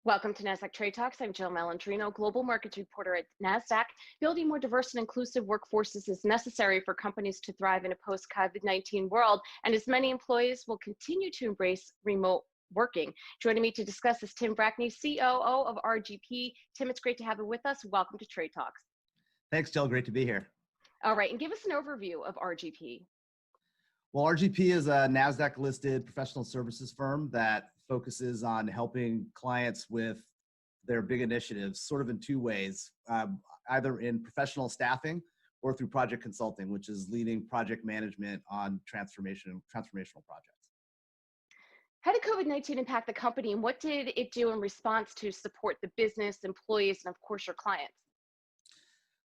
Welcome to Nasdaq Trade Talks. I'm Jill Malandrino, Global Markets Reporter at Nasdaq. Building more diverse and inclusive workforces is necessary for companies to thrive in a post-COVID-19 world, and as many employees will continue to embrace remote working. Joining me to discuss is Tim Brackney, COO of RGP. Tim, it's great to have you with us. Welcome to Trade Talks. Thanks, Jill. Great to be here. All right, and give us an overview of RGP. Well, RGP is a Nasdaq-listed professional services firm that focuses on helping clients with their big initiatives, sort of in two ways, either in professional staffing or through project consulting, which is leading project management on transformational projects. How did COVID-19 impact the company, and what did it do in response to support the business, employees, and of course, your clients?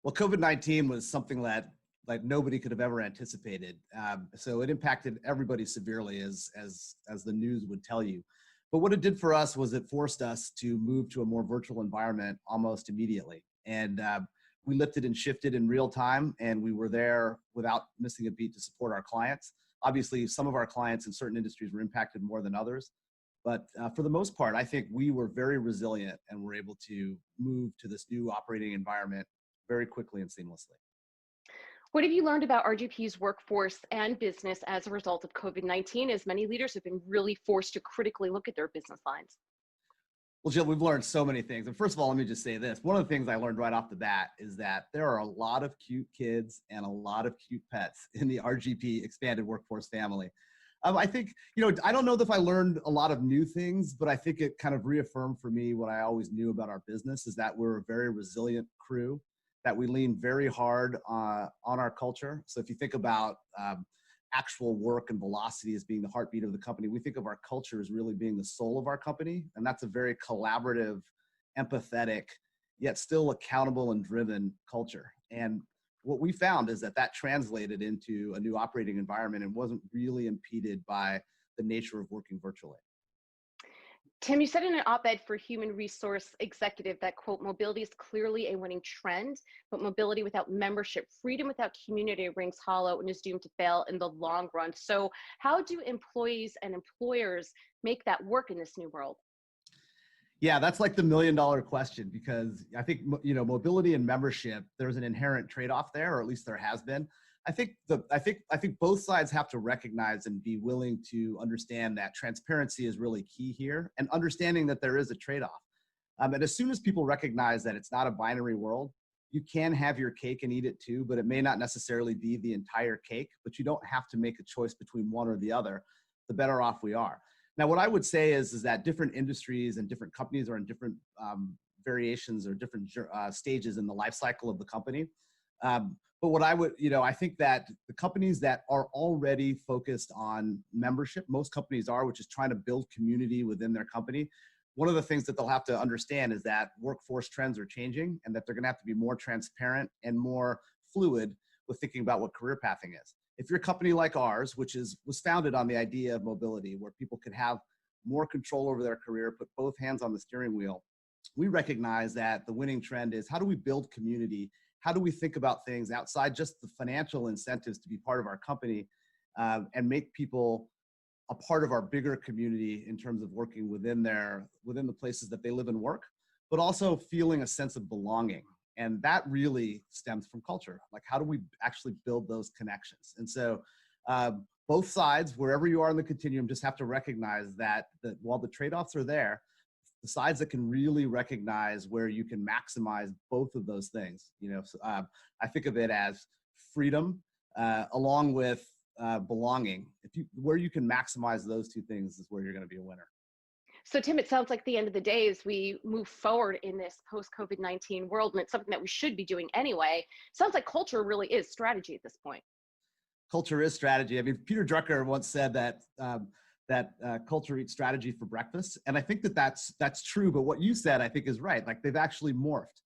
Well, COVID-19 was something that nobody could have ever anticipated. So it impacted everybody severely, as the news would tell you. But what it did for us was it forced us to move to a more virtual environment almost immediately. And we lifted and shifted in real time, and we were there without missing a beat to support our clients. Obviously, some of our clients in certain industries were impacted more than others. But for the most part, I think we were very resilient and were able to move to this new operating environment very quickly and seamlessly. What have you learned about RGP's workforce and business as a result of COVID-19, as many leaders have been really forced to critically look at their business lines? Well, Jill, we've learned so many things. And first of all, let me just say this. One of the things I learned right off the bat is that there are a lot of cute kids and a lot of cute pets in the RGP expanded workforce family. I think, I don't know if I learned a lot of new things, but I think it kind of reaffirmed for me what I always knew about our business, is that we're a very resilient crew, that we lean very hard on our culture. So if you think about actual work and velocity as being the heartbeat of the company, we think of our culture as really being the soul of our company. And that's a very collaborative, empathetic, yet still accountable and driven culture. And what we found is that that translated into a new operating environment and wasn't really impeded by the nature of working virtually. Tim, you said in an op-ed for Human Resource Executive that, quote, mobility is clearly a winning trend, but mobility without membership, freedom without community rings hollow and is doomed to fail in the long run. So how do employees and employers make that work in this new world? Yeah, that's like the million-dollar question, because I think, mobility and membership, there's an inherent trade-off there, or at least there has been. I think both sides have to recognize and be willing to understand that transparency is really key here, and understanding that there is a trade-off. And as soon as people recognize that it's not a binary world, you can have your cake and eat it too, but it may not necessarily be the entire cake, but you don't have to make a choice between one or the other. The better off we are. Now, what I would say is that different industries and different companies are in different variations or different stages in the life cycle of the company. But what I would, I think that the companies that are already focused on membership, most companies are, which is trying to build community within their company. One of the things that they'll have to understand is that workforce trends are changing, and that they're going to have to be more transparent and more fluid with thinking about what career pathing is. If you're a company like ours, which was founded on the idea of mobility, where people could have more control over their career, put both hands on the steering wheel, we recognize that the winning trend is, how do we build community? How do we think about things outside just the financial incentives to be part of our company, and make people a part of our bigger community in terms of working within the places that they live and work, but also feeling a sense of belonging. And that really stems from culture. Like, how do we actually build those connections? And so both sides, wherever you are in the continuum, just have to recognize that while the trade-offs are there, the sides that can really recognize where you can maximize both of those things. I think of it as freedom along with belonging. Where you can maximize those two things is where you're going to be a winner. So Tim, it sounds like the end of the day, as we move forward in this post-COVID-19 world, and it's something that we should be doing anyway, sounds like culture really is strategy at this point. Culture is strategy. I mean, Peter Drucker once said that culture eats strategy for breakfast. And I think that's true, but what you said, I think, is right. Like, they've actually morphed.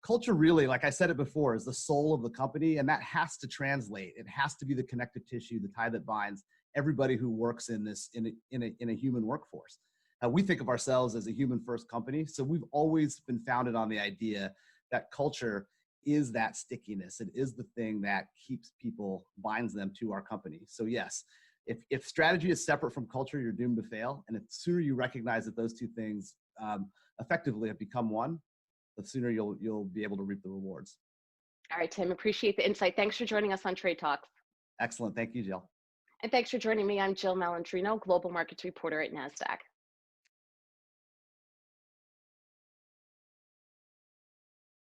Culture really, like I said it before, is the soul of the company, and that has to translate. It has to be the connective tissue, the tie that binds everybody who works in a human workforce. We think of ourselves as a human first company. So we've always been founded on the idea that culture is that stickiness. It is the thing that keeps people, binds them to our company. So yes, if strategy is separate from culture, you're doomed to fail. And the sooner you recognize that those two things effectively have become one, the sooner you'll be able to reap the rewards. All right, Tim, appreciate the insight. Thanks for joining us on Trade Talks. Excellent. Thank you, Jill. And thanks for joining me. I'm Jill Malandrino, Global Markets Reporter at Nasdaq.